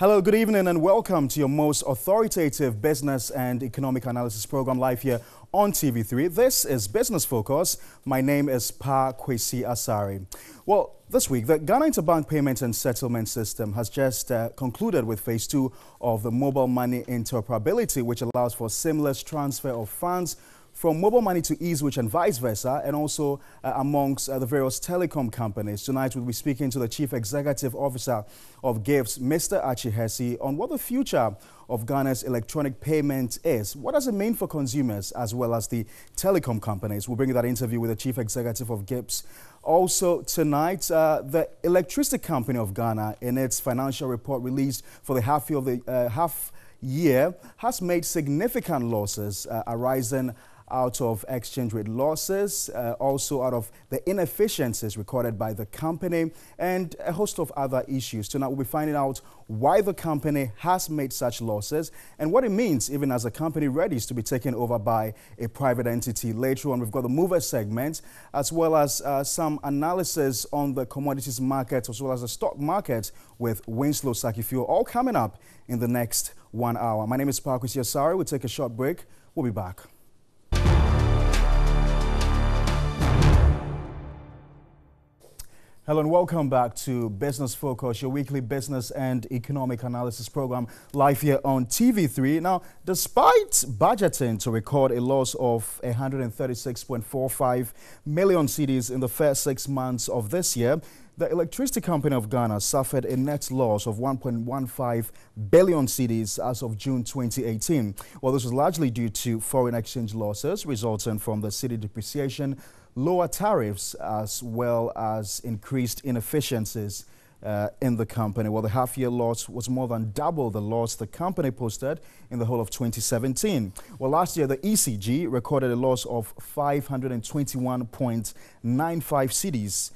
Hello, good evening and welcome to your most authoritative business and economic analysis program live here on TV3. This is Business Focus. My name is Pa Kwesi Asari. Well, this week, the Ghana Interbank Payment and Settlement System has just concluded with phase 2 of the mobile money interoperability, which allows for seamless transfer of funds from mobile money to eSwitch and vice versa, and also amongst the various telecom companies. Tonight, we'll be speaking to the Chief Executive Officer of GIFS, Mr. Archie Hesse, on what the future of Ghana's electronic payment is. What does it mean for consumers as well as the telecom companies? We'll bring you that interview with the Chief Executive of GIFS. Also tonight, the Electricity Company of Ghana, in its financial report released for the half year, has made significant losses arising out of exchange rate losses, also out of the inefficiencies recorded by the company, and a host of other issues. Tonight we'll be finding out why the company has made such losses and what it means even as a company readies to be taken over by a private entity. Later on, we've got the mover segment, as well as some analysis on the commodities market, as well as the stock market with Winslow Sakifio, all coming up in the next 1 hour. My name is Pa Kwesi Asari. We'll take a short break. We'll be back. Hello and welcome back to Business Focus, your weekly business and economic analysis program live here on TV3. Now, despite budgeting to record a loss of 136.45 million cedis in the first 6 months of this year, the Electricity Company of Ghana suffered a net loss of 1.15 billion cedis as of June 2018. Well, this was largely due to foreign exchange losses resulting from the cedi depreciation, lower tariffs, as well as increased inefficiencies in the company. Well, the half-year loss was more than double the loss the company posted in the whole of 2017. Well, last year, the ECG recorded a loss of 521.95 cedis,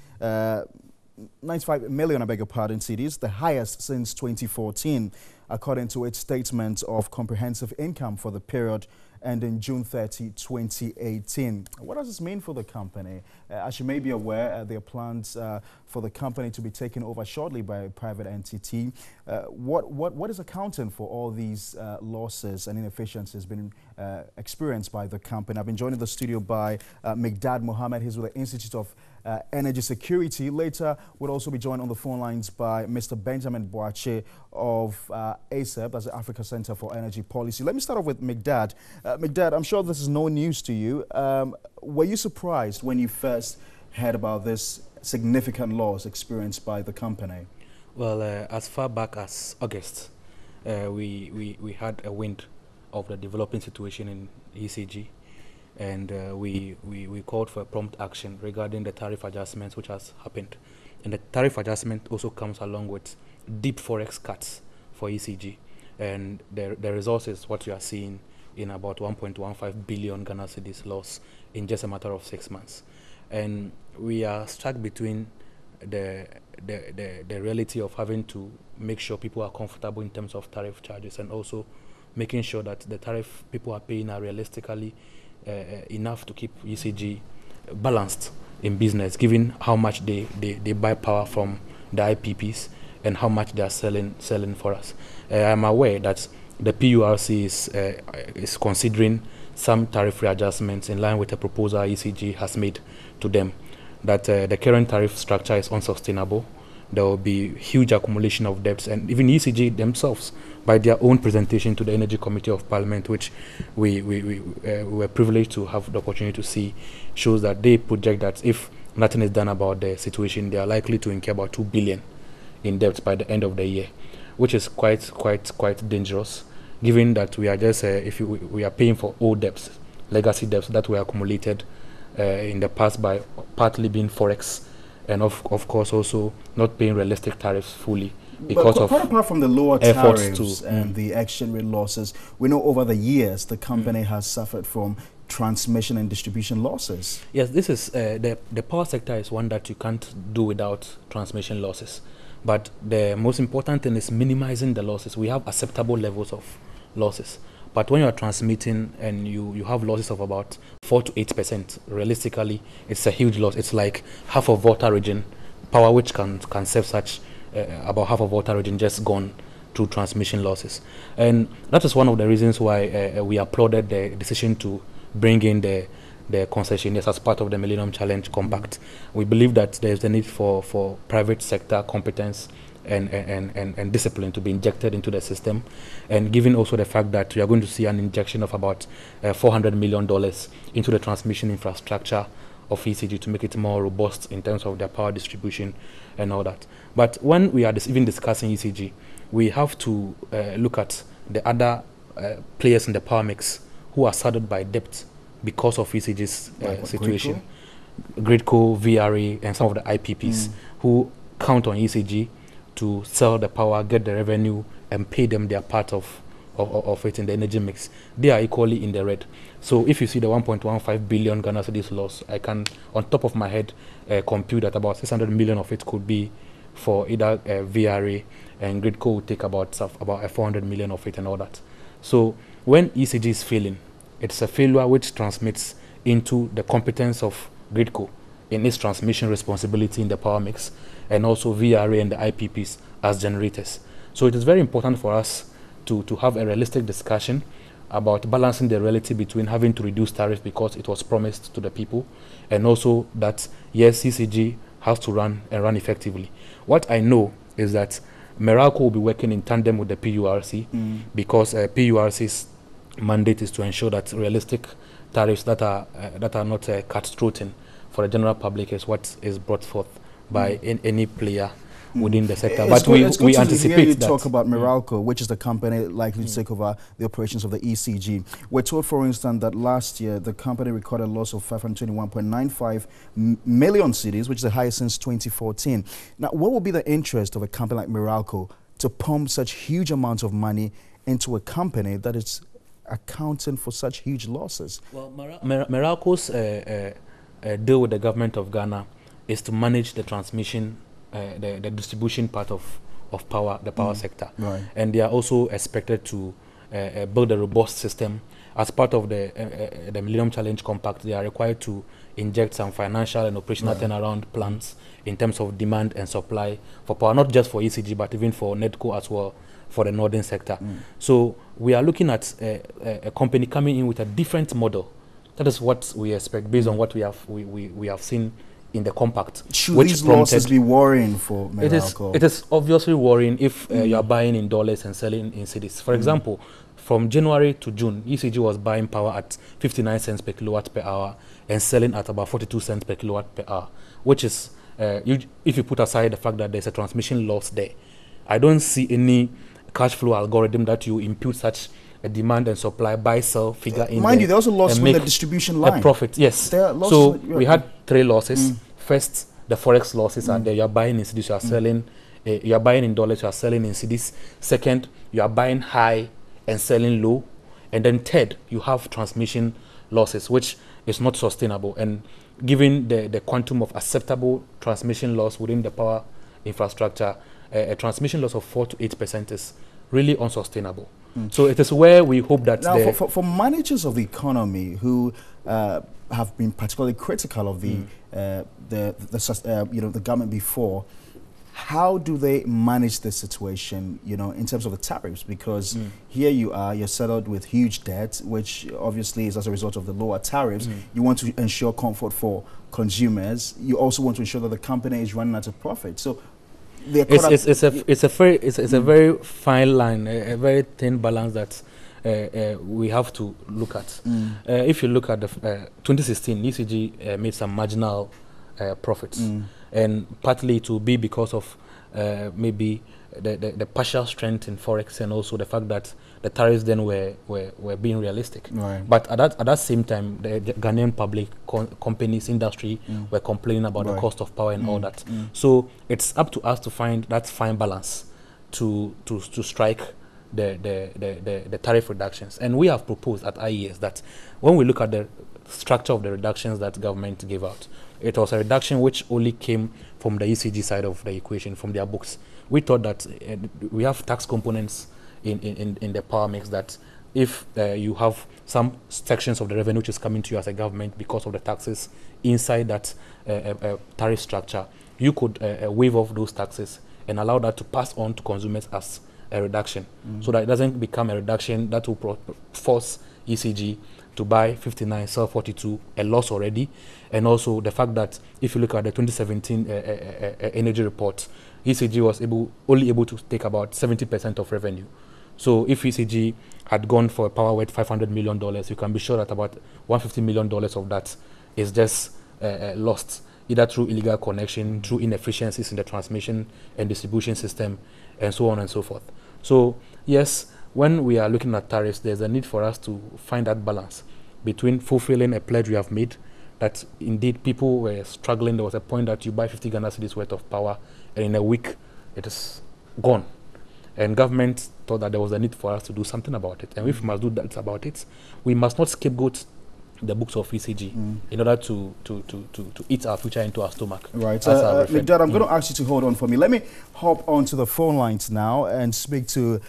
95 million, I beg your pardon, cedis, the highest since 2014, according to its statement of comprehensive income for the period ending June 30, 2018. What does this mean for the company? As you may be aware, there are plans for the company to be taken over shortly by a private entity. What is accounting for all these losses and inefficiencies being experienced by the company? I've been joined in the studio by Migdad Mohammed. He's with the Institute of Energy Security. Later, we'll also be joined on the phone lines by Mr. Benjamin Boache of ACEP, that's the Africa Center for Energy Policy. Let me start off with Migdad. Migdad, I'm sure this is no news to you. Were you surprised when you first heard about this significant loss experienced by the company? Well, as far back as August, we had a wind of the developing situation in ECG. And we called for a prompt action regarding the tariff adjustments which has happened. And the tariff adjustment also comes along with deep forex cuts for ECG. And the result is what you are seeing in about 1.15 billion Ghana cedis loss in just a matter of 6 months. And we are stuck between the reality of having to make sure people are comfortable in terms of tariff charges and also making sure that the tariff people are paying are realistically enough to keep ECG balanced in business, given how much they buy power from the IPPs and how much they are selling for us. I'm aware that the PURC is considering some tariff readjustments in line with the proposal ECG has made to them, that the current tariff structure is unsustainable. There will be huge accumulation of debts, and even ECG themselves, by their own presentation to the Energy Committee of Parliament, which we were privileged to have the opportunity to see, shows that they project that if nothing is done about the situation, they are likely to incur about 2 billion in debt by the end of the year, which is quite dangerous, given that we are just we are paying for old debts, legacy debts that were accumulated in the past by partly being forex, and of course also not paying realistic tariffs fully because but of quite apart from the lower tariffs and the exchange rate losses, we know over the years the company has suffered from transmission and distribution losses. Yes, this is the power sector is one that you can't do without transmission losses. But the most important thing is minimizing the losses. We have acceptable levels of losses. But when you are transmitting and you have losses of about 4 to 8%, realistically, it's a huge loss. It's like half of Volta region power, which can serve such about half of Volta region just gone through transmission losses. And that is one of the reasons why we applauded the decision to bring in the concessionaires as part of the Millennium Challenge Compact. We believe that there is a need for private sector competence and discipline to be injected into the system, and given also the fact that we are going to see an injection of about $400 million into the transmission infrastructure of ECG to make it more robust in terms of their power distribution and all that. But when we are even discussing ECG, we have to look at the other players in the power mix who are saddled by debt because of ECG's situation. Gridco, VRA, and some of the IPPs who count on ECG to sell the power, get the revenue, and pay them their part of it in the energy mix. They are equally in the red. So if you see the 1.15 billion Ghana cedis loss, I can, on top of my head, compute that about 600 million of it could be for either VRA, and Gridco will take about 400 million of it and all that. So when ECG is failing, it's a failure which transmits into the competence of Gridco in its transmission responsibility in the power mix, and also VRA and the IPPs as generators. So it is very important for us to have a realistic discussion about balancing the reality between having to reduce tariffs because it was promised to the people, and also that, yes, ECG has to run and run effectively. What I know is that Meralco will be working in tandem with the PURC because PURC's mandate is to ensure that realistic tariffs that are not cut-throating for the general public is what is brought forth by any player within the sector. But we anticipate that. You talk about Meralco, which is the company likely to take over the operations of the ECG. We're told, for instance, that last year the company recorded a loss of 521.95 million cedis, which is the highest since 2014. Now, what would be the interest of a company like Meralco to pump such huge amounts of money into a company that is accounting for such huge losses? Well, Meralco's deal with the government of Ghana is to manage the transmission, the distribution part of power, the power sector. Right. And they are also expected to build a robust system. As part of the Millennium Challenge Compact, they are required to inject some financial and operational turnaround plans in terms of demand and supply for power, not just for ECG, but even for NEDCO as well, for the northern sector. So we are looking at a company coming in with a different model. That is what we expect based on what we have seen in the compact. Should these losses be worrying for Meralco? It is obviously worrying if you are buying in dollars and selling in cedis. For example, from January to June, ECG was buying power at 59 cents per kilowatt per hour and selling at about 42 cents per kilowatt per hour, which is, if you put aside the fact that there's a transmission loss there, I don't see any cash flow algorithm that you impute such a demand and supply buy-sell figure in. Mind you, they also lost from the distribution line. A profit, yes. So we had three losses. First, the forex losses are there. You are buying in cedis, you are selling. You are buying in dollars, you are selling in cedis. Second, you are buying high and selling low. And then third, you have transmission losses, which is not sustainable. And given the quantum of acceptable transmission loss within the power infrastructure, a transmission loss of 4 to 8% is really unsustainable. So it is where we hope that now for managers of the economy who have been particularly critical of the government before, how do they manage this situation, in terms of the tariffs? Because here you're settled with huge debt, which obviously is as a result of the lower tariffs. You want to ensure comfort for consumers. You also want to ensure that the company is running at a profit. So it's a very fine line, a very thin balance that we have to look at. If you look at the 2016, ECG made some marginal profits, and partly it will be because of maybe the partial strength in forex, and also the fact that the tariffs then were being realistic. Right. But at that same time, the Ghanaian public companies, industry were complaining about the cost of power and all that. So it's up to us to find that fine balance to strike the tariff reductions. And we have proposed at IES that when we look at the structure of the reductions that government gave out, it was a reduction which only came from the ECG side of the equation, from their books. We thought that we have tax components in the power mix, that if you have some sections of the revenue which is coming to you as a government because of the taxes inside that tariff structure, you could waive off those taxes and allow that to pass on to consumers as a reduction, so that it doesn't become a reduction that will force ECG to buy 59, sell 42, a loss already. And also the fact that if you look at the 2017 energy report, ECG was only able to take about 70% of revenue. So if ECG had gone for a power worth $500 million, you can be sure that about $150 million of that is just lost, either through illegal connection, through inefficiencies in the transmission and distribution system, and so on and so forth. So yes, when we are looking at tariffs, there's a need for us to find that balance between fulfilling a pledge we have made, that indeed people were struggling. There was a point that you buy 50 Ghana cedis worth of power, and in a week it is gone. And government thought that there was a need for us to do something about it. And if we must do that about it, we must not scapegoat the books of ECG in order to eat our future into our stomach. Right. Dad, I'm going to ask you to hold on for me. Let me hop onto the phone lines now and speak to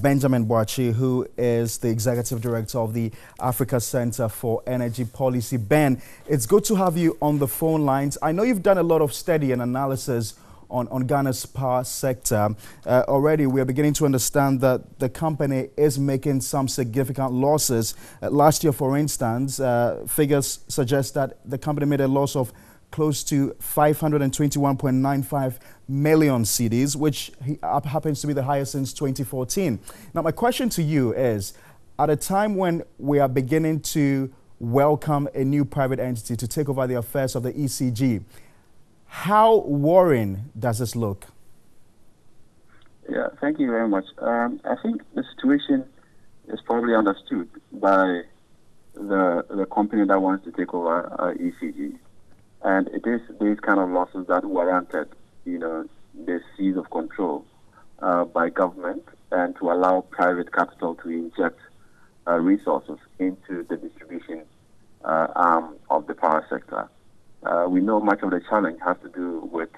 Benjamin Boakye, who is the Executive Director of the Africa Center for Energy Policy. Ben, it's good to have you on the phone lines. I know you've done a lot of study and analysis on Ghana's power sector. Already we are beginning to understand that the company is making some significant losses. Last year, for instance, figures suggest that the company made a loss of close to 521.95 million cedis, which happens to be the highest since 2014. Now, my question to you is, at a time when we are beginning to welcome a new private entity to take over the affairs of the ECG, how worrying does this look? Yeah, thank you very much. I think the situation is probably understood by the company that wants to take over ECG. And it is these kind of losses that warranted, the seize of control by government and to allow private capital to inject resources into the distribution arm of the power sector. We know much of the challenge has to do with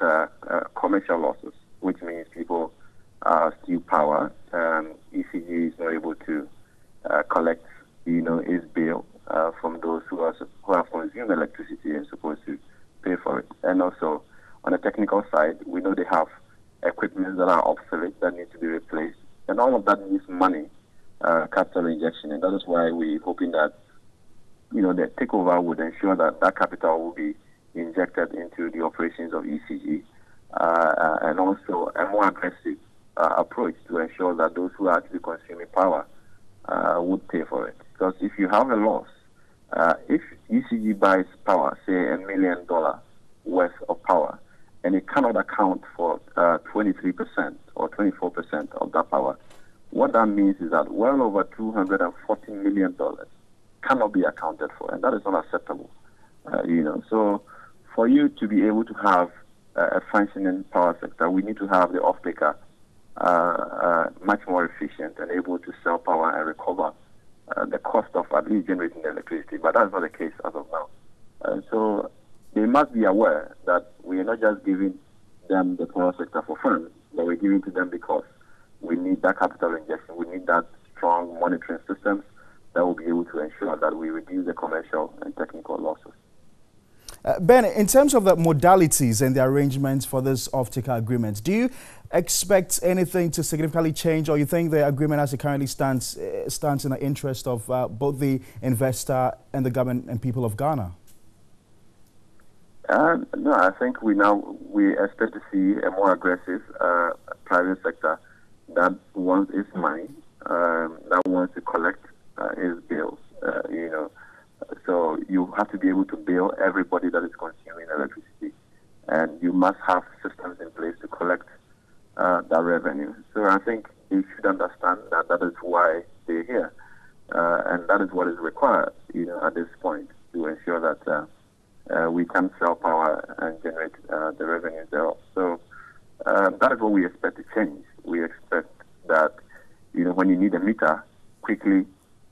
commercial losses, which means people steal power. ECG is not able to collect, its bill from those who have consumed electricity and supposed to pay for it. And also, on the technical side, we know they have equipment that are obsolete that need to be replaced. And all of that needs money, capital injection. And that is why we're hoping that, the takeover would ensure that that capital will be injected into the operations of ECG, and also a more aggressive approach to ensure that those who are actually consuming power would pay for it. Because if you have a loss, if ECG buys power, say $1 million worth of power, and it cannot account for 23% or 24% of that power, what that means is that well over $240 million cannot be accounted for, and that is not acceptable. So for you to be able to have a functioning power sector, we need to have the off-taker much more efficient and able to sell power and recover the cost of at least generating the electricity. But that's not the case as of now. So they must be aware that we are not just giving them the power sector for fun, but we're giving to them because we need that capital injection. We need that strong monitoring systems that will be able to ensure that we reduce the commercial and technical losses. Ben, in terms of the modalities and the arrangements for this off-taker agreement, do you expect anything to significantly change, or you think the agreement as it currently stands in the interest of both the investor and the government and people of Ghana? No, I think we expect to see a more aggressive private sector that wants its money, that wants to collect its bills, So you have to be able to bill everybody that is consuming electricity, and you must have systems in place to collect that revenue. So I think you should understand that that is why they're here, and that is what is required, at this point to ensure that we can sell power and generate the revenues thereof. So that is what we expect to change. We expect that, when you need a meter, quickly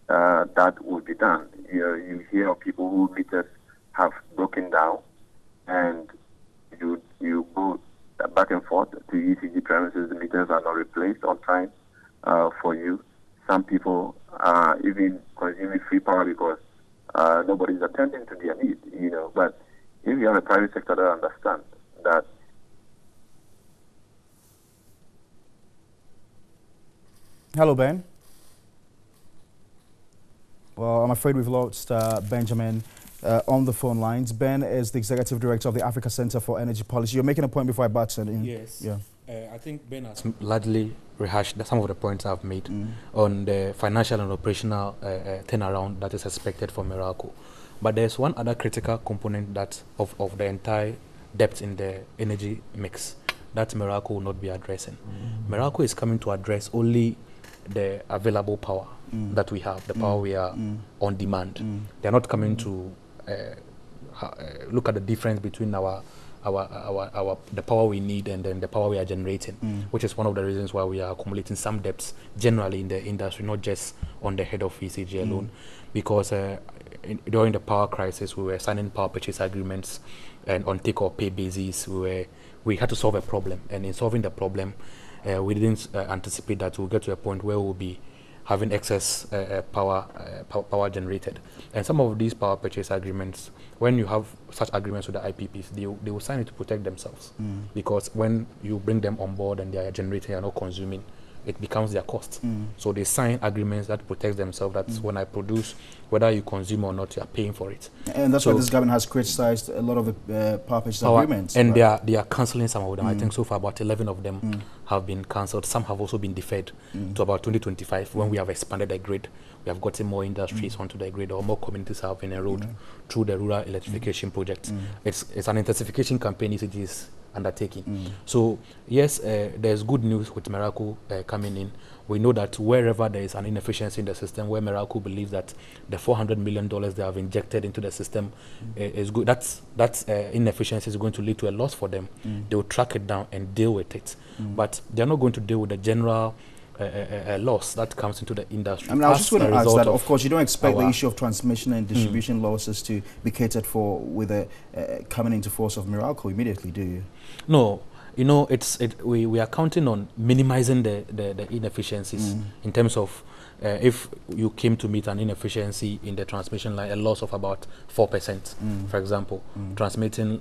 that will be done. You hear of people whose meters have broken down, and you go back and forth to ECG premises. The meters are not replaced on time for you. Some people are even consuming free power because nobody's attending to their needs. But if you have a private sector that understands that Hello, Ben. Well, I'm afraid we've lost Benjamin on the phone lines. Ben is the Executive Director of the Africa Center for Energy Policy. You're making a point before I butt in. Yes. Yeah. I think Ben has largely rehashed some of the points I've made on the financial and operational turnaround that is expected from Meralco. But there's one other critical component that of the entire depth in the energy mix that Meralco will not be addressing. Meralco is coming to address only the available power that we have, the power we are on demand. They're not coming to look at the difference between the power we need and then the power we are generating, which is one of the reasons why we are accumulating some debts generally in the industry, not just on the head of ECG alone, because during the power crisis we were signing power purchase agreements and on take or pay basis we had to solve a problem, and in solving the problem we didn't anticipate that we'll get to a point where we'll be having excess power generated. And some of these power purchase agreements, when you have such agreements with the IPPs, they will sign it to protect themselves, because when you bring them on board and they are generating and not consuming, it becomes their cost. So they sign agreements that protect themselves, that when I produce, whether you consume or not, you are paying for it. And that's why this government has criticized a lot of the power purchase agreements. And right? they are cancelling some of them. I think so far about 11 of them have been cancelled. Some have also been deferred to about 2025, when we have expanded the grid. We have gotten more industries onto the grid, or more communities have been enrolled through the rural electrification project. It's an intensification campaign ECG is undertaking. So yes, there's good news with Meralco coming in. We know that wherever there is an inefficiency in the system, where Meralco believes that the $400 million they have injected into the system is good, that inefficiency is going to lead to a loss for them. They will track it down and deal with it. But they're not going to deal with the general loss that comes into the industry. I mean, I was just going to ask that, of course, you don't expect the issue of transmission and distribution losses to be catered for with the coming into force of Meralco immediately, do you? No. You know, we are counting on minimizing the inefficiencies in terms of if you came to meet an inefficiency in the transmission line, a loss of about 4%, for example, transmitting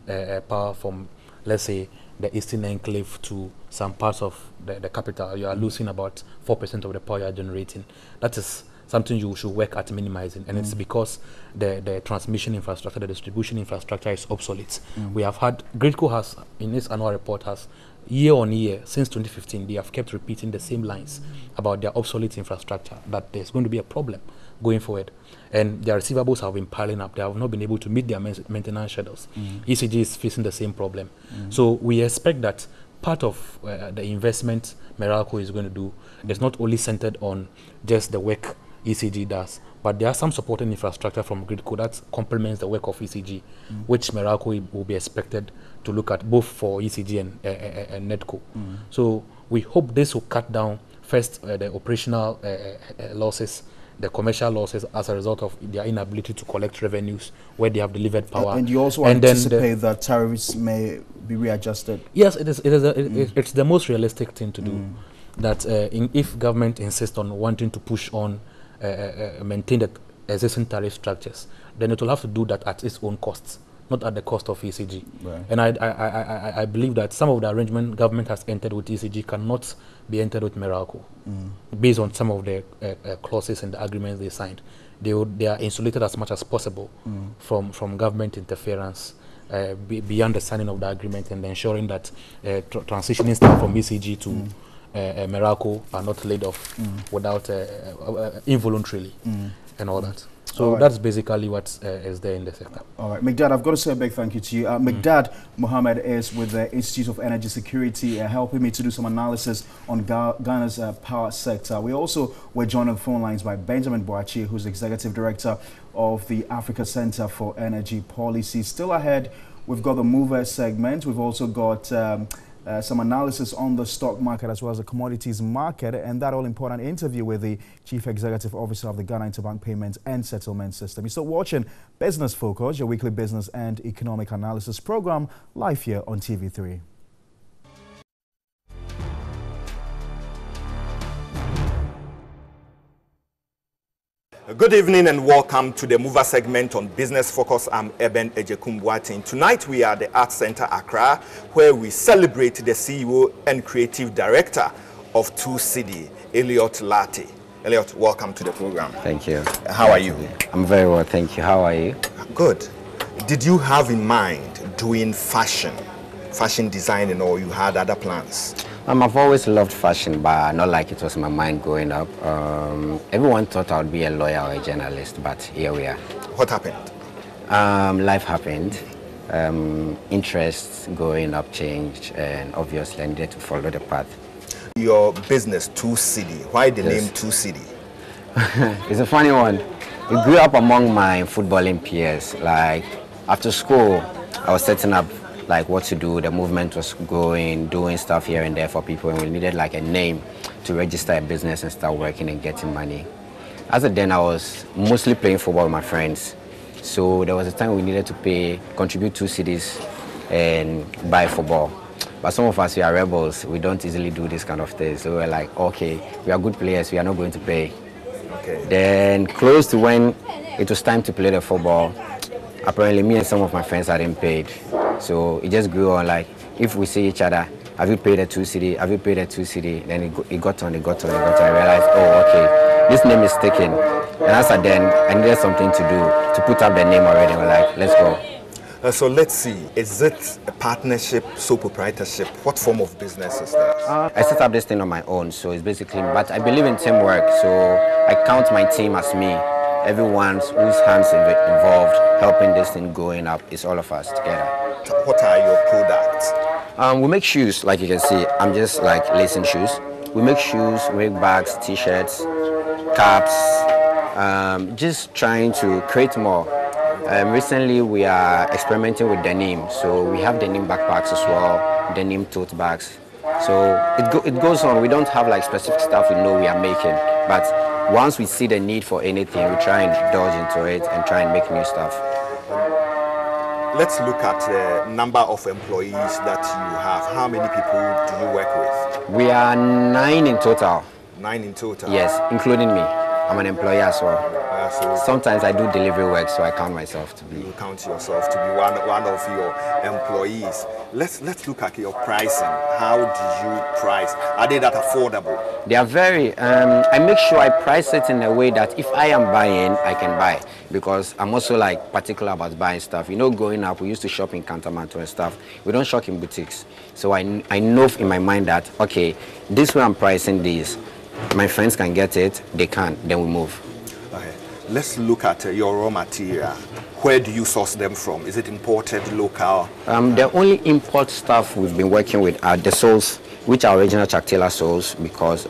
power from, let's say, the Eastern Enclave to some parts of the capital, you are losing about 4% of the power you are generating. That is something you should work at minimizing, and it's because the transmission infrastructure, the distribution infrastructure is obsolete. We have had, Gridco has, in its annual report, has year on year, since 2015, they have kept repeating the same lines about their obsolete infrastructure, that there's going to be a problem going forward. And their receivables have been piling up. They have not been able to meet their maintenance schedules. ECG is facing the same problem. So we expect that part of the investment Meralco is going to do is not only centered on just the work ECG does, but there are some supporting infrastructure from Gridco that complements the work of ECG, which Meralco will be expected to look at both for ECG and NEDCO. So we hope this will cut down first the operational losses, the commercial losses as a result of their inability to collect revenues where they have delivered power. And you also anticipate that tariffs may be readjusted? Yes, it's the most realistic thing to do. That if government insists on wanting to push on maintain the existing tariff structures, then it will have to do that at its own costs, not at the cost of ECG. Right. And I believe that some of the arrangement government has entered with ECG cannot be entered with Meralco, based on some of the clauses and the agreements they signed. They are insulated as much as possible from government interference, beyond the signing of the agreement, and ensuring that transitioning staff from ECG to Meralco are not laid off without involuntarily and all that. So that's basically what is there in the sector. All right, Mcdad, I've got to say a big thank you to you. Mcdad Mohammed is with the Institute of Energy Security, helping me to do some analysis on Ghana's power sector. We also were joined on the phone lines by Benjamin Boakye, who's Executive Director of the Africa Center for Energy Policy. Still ahead, we've got the Mover segment. We've also got some analysis on the stock market as well as the commodities market, and that all-important interview with the Chief Executive Officer of the Ghana Interbank Payments and Settlement System. You're still watching Business Focus, your weekly business and economic analysis program, live here on TV3. Good evening and welcome to the Mover segment on Business Focus. I'm Eben Ejekumbuatin. Tonight we are at the Arts Center Accra, where we celebrate the CEO and Creative Director of 2 Cedi, Elliot Lartey. Elliot, welcome to the program. Thank you. How are you? I'm very well, thank you. How are you? Good. Did you have in mind doing fashion designing, or you had other plans? I've always loved fashion, but not like it was in my mind growing up. Everyone thought I would be a lawyer or a journalist, but here we are. What happened? Life happened. Interests growing up changed, and obviously I needed to follow the path. Your business, 2 Cedi. Why the Yes. name 2 Cedi? It's a funny one. It grew up among my footballing peers. Like after school, I was setting up like what to do. The movement was growing, doing stuff here and there for people, and we needed like a name to register a business and start working and getting money. As of then, I was mostly playing football with my friends. So there was a time we needed to contribute 2 cedis and buy football. But some of us, we are rebels. We don't easily do this kind of thing. So we were like, okay, we are good players. We are not going to pay. Okay. Then close to when it was time to play the football, apparently me and some of my friends hadn't paid. So it just grew on, like, if we see each other, have you paid a 2 cedi? Have you paid a 2 cedi? Then it got on. I realized, oh, okay, this name is sticking. And as I then, I needed something to do, to put up the name already. We're like, let's go. So let's see, is it a partnership, sole proprietorship? What form of business is that? I set up this thing on my own, so it's basically, but I believe in teamwork, so I count my team as me. Everyone whose hands involved helping this thing going up is all of us together. What are your products? We make shoes, like you can see. I'm just like lacing shoes. We make shoes, we make bags, t-shirts, caps, just trying to create more. Recently, we are experimenting with denim. So we have denim backpacks as well, denim tote bags. So it goes on. We don't have like specific stuff we know we are making. But once we see the need for anything, we try and indulge into it and try and make new stuff. Let's look at the number of employees that you have. How many people do you work with? We are 9 in total. 9 in total? Yes, including me. I'm an employee as well. So sometimes I do delivery work, so I count myself to be. You count yourself to be one of your employees. Let's look at your pricing. How do you price? Are they that affordable? They are very. I make sure I price it in a way that if I am buying, I can buy, because I'm also like particular about buying stuff. You know, growing up, we used to shop in Kantamanto and stuff. We don't shop in boutiques. So I know in my mind that okay, this way I'm pricing these. My friends can get it, they can't, then we move. Okay. Let's look at your raw material. Where do you source them from? Is it imported, local? The only import stuff we've been working with are the soles, which are original Chuck Taylor soles, because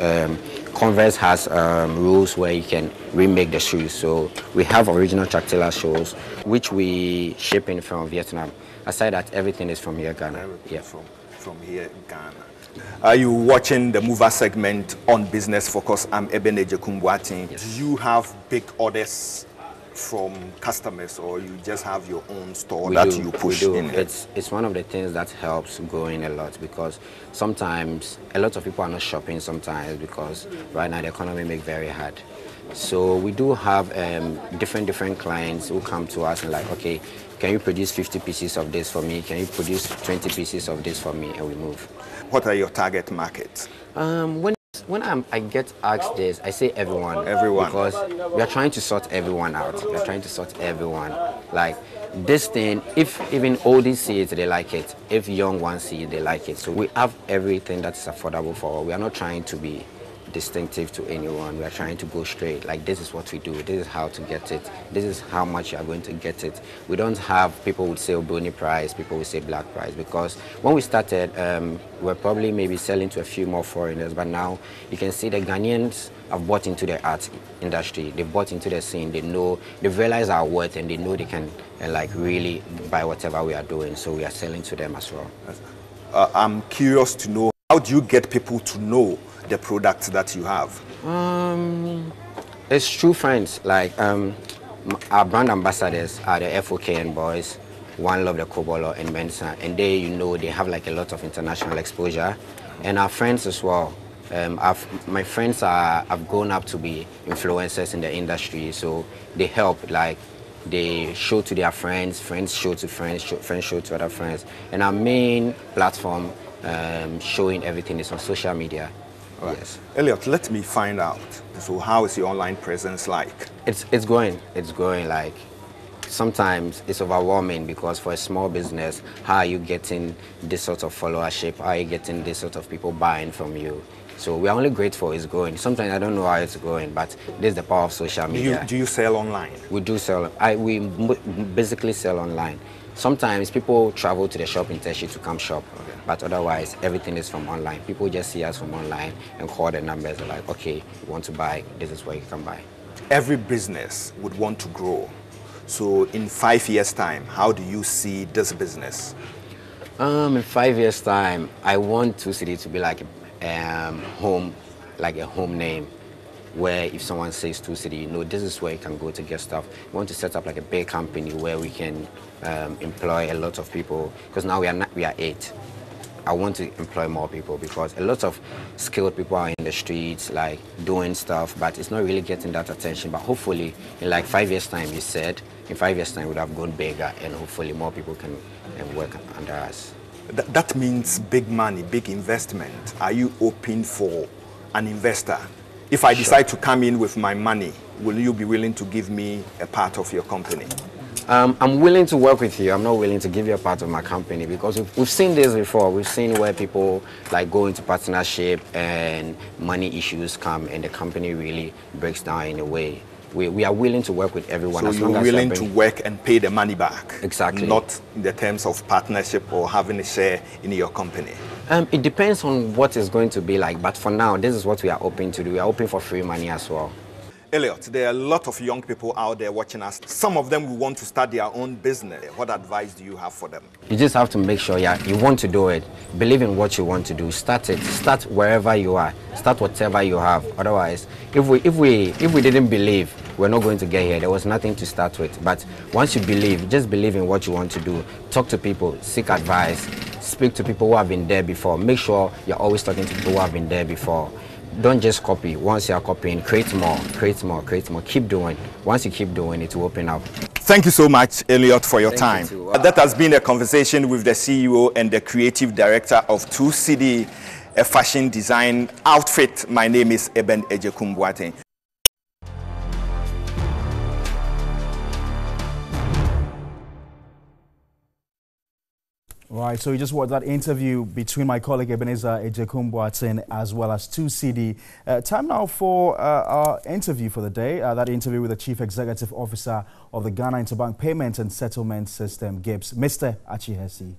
Converse has rules where you can remake the shoes. So we have original Chuck Taylor soles, which we ship in from Vietnam. Aside that, everything is from here, Ghana. Yeah. From here, Ghana. Are you watching the Mover segment on Business Focus? I'm Eben Ejekum Boateng. Yes. Do you have big orders from customers, or you just have your own store you push in? It's one of the things that helps growing a lot, because sometimes a lot of people are not shopping sometimes because right now the economy makes very hard. So we do have different clients who come to us and like, okay, can you produce 50 pieces of this for me? Can you produce 20 pieces of this for me? And we move. What are your target markets? When I get asked this, I say everyone. Everyone. Because we are trying to sort everyone out. We are trying to sort everyone. Like this thing, if even oldies see it, they like it. If young ones see it, they like it. So we have everything that is affordable for all. We are not trying to be distinctive to anyone. We are trying to go straight. Like, this is what we do. This is how to get it. This is how much you are going to get it. We don't have people would say Oboni price, people would say black price, because when we started, we're probably maybe selling to a few more foreigners, but now you can see the Ghanaians have bought into the art industry. They bought into the scene. They know, they've realized our worth, and they know they can like really buy whatever we are doing. So we are selling to them as well. I'm curious to know, how do you get people to know the products that you have? It's true friends. Like our brand ambassadors are the FOKN boys, One Love the Kobolo and Mensa, and they, you know, they have like a lot of international exposure. And our friends as well. My friends have grown up to be influencers in the industry, so they help. Like, they show to their friends, friends show to friends, friends show to other friends. And our main platform showing everything is on social media. Right. Yes. Elliot, let me find out. So how is your online presence like? It's going. It's going. Like, sometimes it's overwhelming because for a small business, how are you getting this sort of followership? How are you getting this sort of people buying from you? So we are only grateful it's going. Sometimes I don't know how it's going, but this is the power of social media. Do you sell online? We do sell. We basically sell online. Sometimes people travel to the shop in Teshi to come shop, but otherwise everything is from online. People just see us from online and call the numbers. They're like, okay, you want to buy, this is where you can buy. Every business would want to grow. So in 5 years' time, how do you see this business? In 5 years' time, I want 2City to be like home, like a home name, where if someone says 2City, you know, this is where you can go to get stuff. We want to set up like a big company where we can employ a lot of people, because now we are 8. I want to employ more people because a lot of skilled people are in the streets, like doing stuff, but it's not really getting that attention. But hopefully, in like 5 years' time, you said, in 5 years' time, we'd have gone bigger, and hopefully more people can work under us. That means big money, big investment. Are you open for an investor? If I decide to come in with my money, will you be willing to give me a part of your company? I'm willing to work with you. I'm not willing to give you a part of my company because we've seen this before. We've seen where people like go into partnership and money issues come and the company really breaks down in a way. We are willing to work with everyone. So as you're long as willing to work and pay the money back? Exactly. Not in the terms of partnership or having a share in your company? It depends on what it's going to be like, but for now, this is what we are open to do. We are open for free money as well. Elliot, there are a lot of young people out there watching us. Some of them will want to start their own business. What advice do you have for them? You just have to make sure you want to do it. Believe in what you want to do. Start it. Start wherever you are. Start whatever you have. Otherwise, if we didn't believe, we're not going to get here. There was nothing to start with. But once you believe, just believe in what you want to do. Talk to people. Seek advice. Speak to people who have been there before. Make sure you're always talking to people who have been there before. Don't just copy. Once you're copying, create more, create more, create more. Keep doing. Once you keep doing, it will open up. Thank you so much, Elliot, for your time. You wow. That has been a conversation with the CEO and the creative director of 2City, a fashion design outfit. My name is Eben Ejekum-Boateng. Right, so you just watched that interview between my colleague Ebenezer Ejekum-Boateng as well as 2City. Time now for our interview for the day. That interview with the Chief Executive Officer of the Ghana Interbank Payment and Settlement System, GIPS, Mr. Archie Hersey.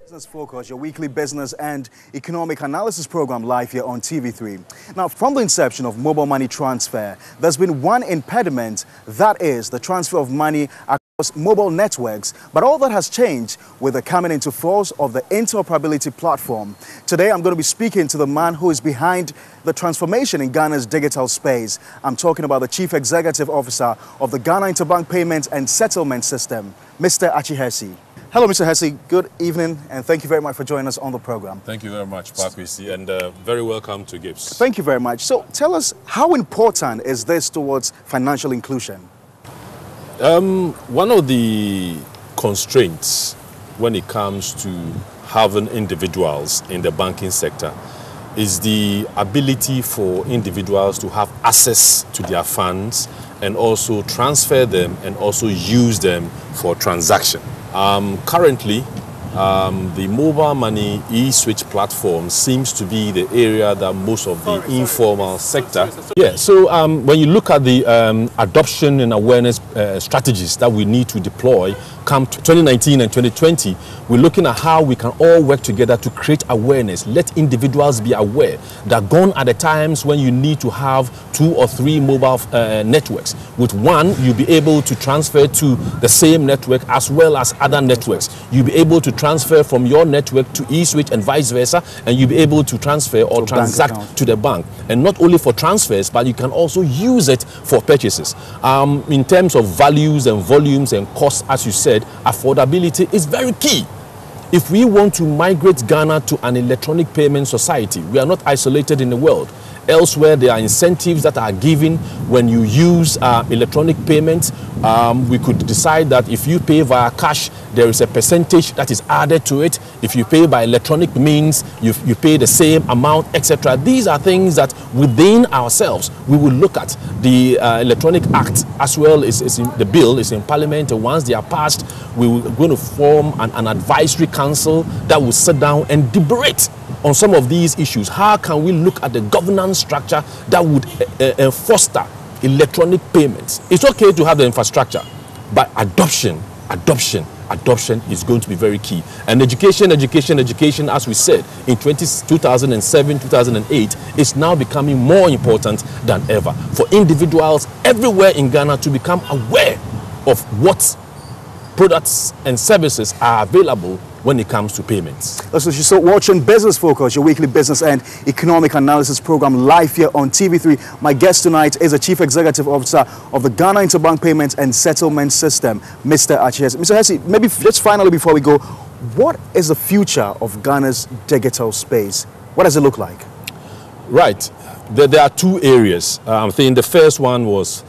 Business Focus, your weekly business and economic analysis program live here on TV3. Now, from the inception of mobile money transfer, there's been one impediment, that is the transfer of money across mobile networks. But all that has changed with the coming into force of the interoperability platform. Today, I'm going to be speaking to the man who is behind the transformation in Ghana's digital space. I'm talking about the Chief Executive Officer of the Ghana Interbank Payment and Settlement System, Mr. Archie Hersey. Hello, Mr. Hersey. Good evening, and thank you very much for joining us on the program. Thank you very much, Pakwisi, and very welcome to GIPS. Thank you very much. So tell us, how important is this towards financial inclusion? One of the constraints when it comes to having individuals in the banking sector is the ability for individuals to have access to their funds and also transfer them and also use them for transaction. Currently, the mobile money e-switch platform seems to be the area that most of the informal sector. Yeah, so when you look at the adoption and awareness strategies that we need to deploy come 2019 and 2020, we're looking at how we can all work together to create awareness. Let individuals be aware that gone are the times when you need to have 2 or 3 mobile networks. With one, you'll be able to transfer to the same network as well as other networks. You'll be able to transfer from your network to eSwitch and vice versa, and you'll be able to transfer or transact to the bank. And not only for transfers, but you can also use it for purchases. In terms of values and volumes and costs, as you said, affordability is very key. If we want to migrate Ghana to an electronic payment society, we are not isolated in the world. Elsewhere, there are incentives that are given when you use electronic payments. We could decide that if you pay via cash, there is a percentage that is added to it. If you pay by electronic means, you pay the same amount, etc. These are things that within ourselves we will look at. The Electronic Act as well the bill is in Parliament, and once they are passed, we are going to form an advisory council that will sit down and deliberate on some of these issues. How can we look at the governance structure that would foster electronic payments? It's okay to have the infrastructure, but adoption is going to be very key. And education, as we said, in 2007, 2008, is now becoming more important than ever for individuals everywhere in Ghana to become aware of what products and services are available when it comes to payments. So you're still watching Business Focus, your weekly business and economic analysis program, live here on TV3. My guest tonight is the Chief Executive Officer of the Ghana Interbank Payments and Settlement System, Mr. Archie Hesse. Mr. Hesse, maybe just finally before we go, what is the future of Ghana's digital space? What does it look like? Right. There are two areas. I think the first one was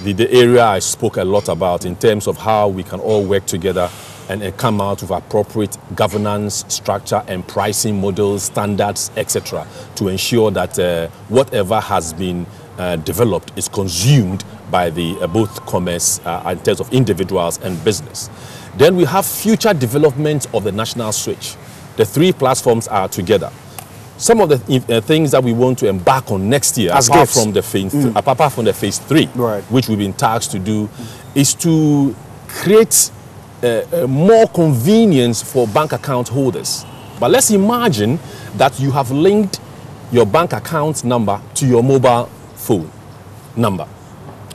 the area I spoke a lot about in terms of how we can all work together and come out with appropriate governance structure and pricing models, standards, etc., to ensure that whatever has been developed is consumed by the both commerce in terms of individuals and business. Then we have future development of the national switch. The three platforms are together. Some of the things that we want to embark on next year, apart from the phase 3, right, which we've been tasked to do, is to create more convenience for bank account holders. But let's imagine that you have linked your bank account number to your mobile phone number.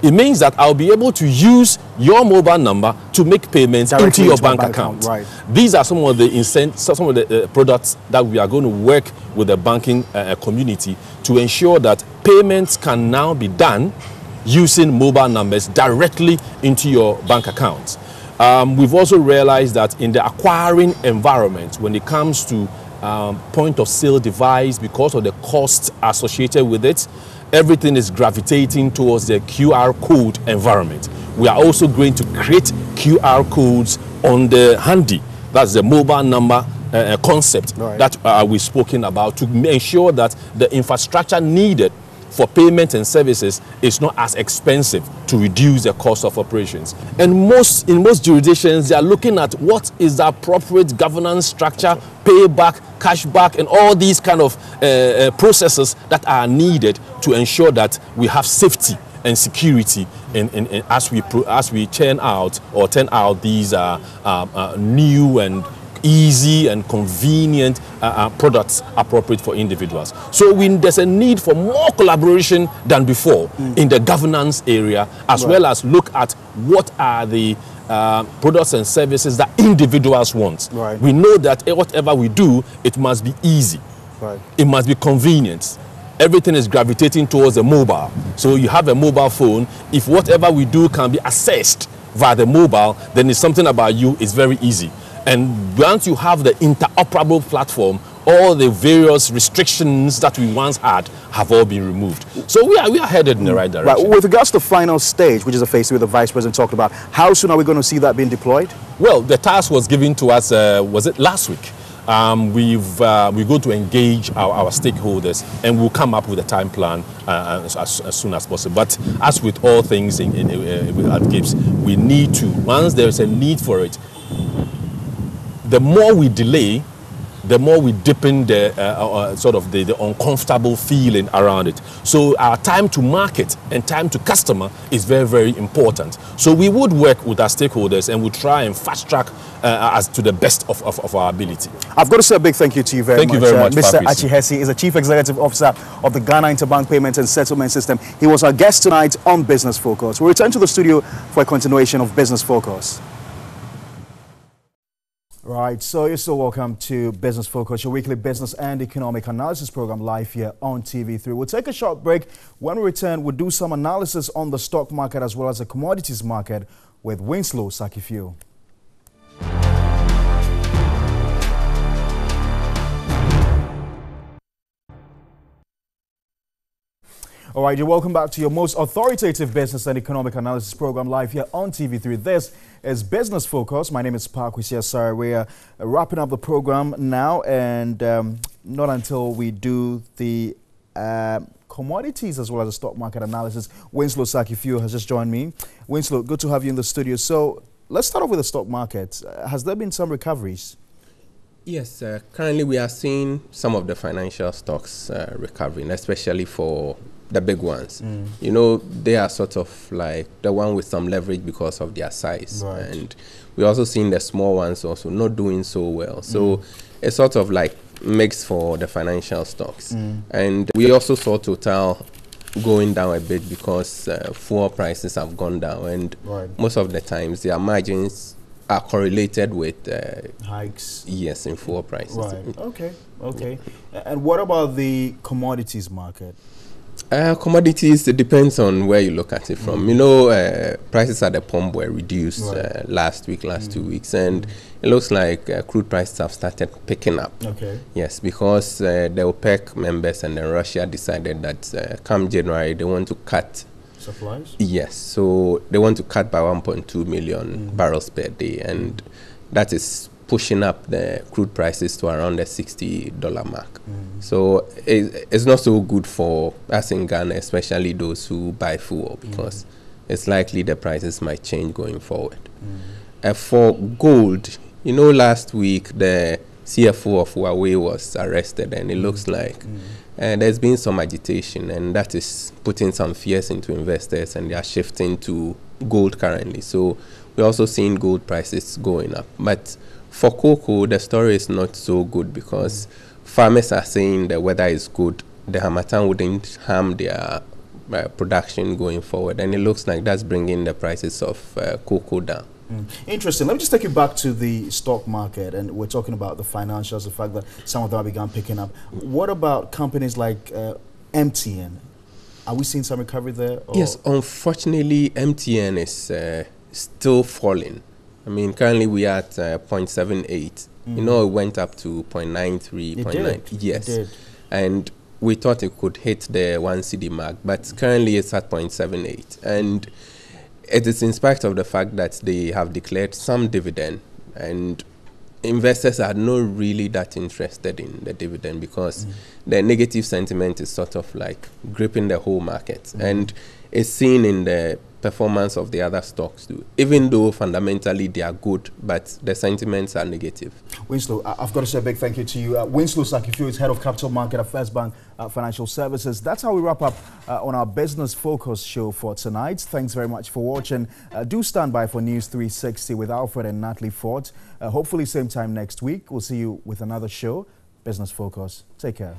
It means that I'll be able to use your mobile number to make payments directly into your bank account. Right. These are some of the products that we are going to work with the banking community to ensure that payments can now be done using mobile numbers directly into your bank accounts. We've also realized that in the acquiring environment, when it comes to point of sale device, because of the costs associated with it, everything is gravitating towards the QR code environment. We are also going to create QR codes on the handy, that's the mobile number concept, right, that we've spoken about, to ensure that the infrastructure needed for payments and services is not as expensive, to reduce the cost of operations. And in most jurisdictions, they are looking at what is the appropriate governance structure, payback, cashback, and all these kind of processes that are needed to ensure that we have safety and security as we turn out these new and easy and convenient products appropriate for individuals. So there's a need for more collaboration than before in the governance area, as well as look at what are the products and services that individuals want. Right. We know that whatever we do, it must be easy. Right. It must be convenient. Everything is gravitating towards the mobile. So you have a mobile phone. If whatever we do can be accessed via the mobile, then it's something about you is very easy. And once you have the interoperable platform, all the various restrictions that we once had have all been removed. So we are headed in the right direction. Right. With regards to the final stage, which is a phase 3 the Vice President talked about, how soon are we going to see that being deployed? Well, the task was given to us, was it last week? We're going to engage our stakeholders, and we'll come up with a time plan as soon as possible. But as with all things at GIBS, we need to, once there is a need for it, the more we delay, the more we deepen the the uncomfortable feeling around it. So our time to market and time to customer is very, very important. So we would work with our stakeholders and we'll try and fast track as to the best of our ability. I've got to say a big thank you to you very much. Thank you very much, Mr. Archie Hesse is the Chief Executive Officer of the Ghana Interbank Payments and Settlement System. He was our guest tonight on Business Focus. We'll return to the studio for a continuation of Business Focus. Right, so you're still welcome to Business Focus, your weekly business and economic analysis program live here on TV3. We'll take a short break. When we return, we'll do some analysis on the stock market as well as the commodities market with Winslow Sakifiu. All right, you're welcome back to your most authoritative business and economic analysis program live here on TV3. This is Business Focus. My name is Parkwisia Sarah. We are wrapping up the program now, and not until we do the commodities as well as the stock market analysis. Winslow Sakifio has just joined me. Winslow, good to have you in the studio. So let's start off with the stock market. Has there been some recoveries? Yes, currently we are seeing some of the financial stocks recovering, especially for the big ones. You know, they are sort of like the one with some leverage because of their size. Right. And we're also seeing the small ones also not doing so well. So it's sort of like mixed for the financial stocks. And we also saw Total going down a bit because fuel prices have gone down. And most of the times their margins are correlated with hikes. Yes, in fuel prices. Right. Okay. And what about the commodities market? Commodities, it depends on where you look at it from. You know, prices at the pump were reduced last 2 weeks, and it looks like crude prices have started picking up. Okay. Yes, because the OPEC members and then Russia decided that come January they want to cut supplies. Yes, so they want to cut by 1.2 million barrels per day, and that is pushing up the crude prices to around the $60 mark. So it's not so good for us in Ghana, especially those who buy fuel, because it's likely the prices might change going forward. For gold, you know, last week the CFO of Huawei was arrested, and it looks like there's been some agitation, and that is putting some fears into investors, and they are shifting to gold currently. So we're also seeing gold prices going up. But for cocoa, the story is not so good because farmers are saying the weather is good. The Harmattan wouldn't harm their production going forward, and it looks like that's bringing the prices of cocoa down. Interesting. Let me just take you back to the stock market, and we're talking about the financials, the fact that some of them have begun picking up. What about companies like MTN? Are we seeing some recovery there? Or? Yes, unfortunately, MTN is still falling. I mean, currently we are at 0.78. You know, it went up to 0.93, 0.9. Yes. It did. And we thought it could hit the 1 cedi mark, but currently it's at 0.78. And it is in spite of the fact that they have declared some dividend, and investors are not really that interested in the dividend because the negative sentiment is sort of like gripping the whole market. And it's seen in the performance of the other stocks too, even though fundamentally they are good, but the sentiments are negative. Winslow, I've got to say a big thank you to you. Winslow Sakifio is Head of Capital Market at First Bank Financial Services. That's how we wrap up on our Business Focus show for tonight. Thanks very much for watching. Do stand by for News 360 with Alfred and Natalie Ford. Hopefully same time next week. We'll see you with another show, Business Focus. Take care.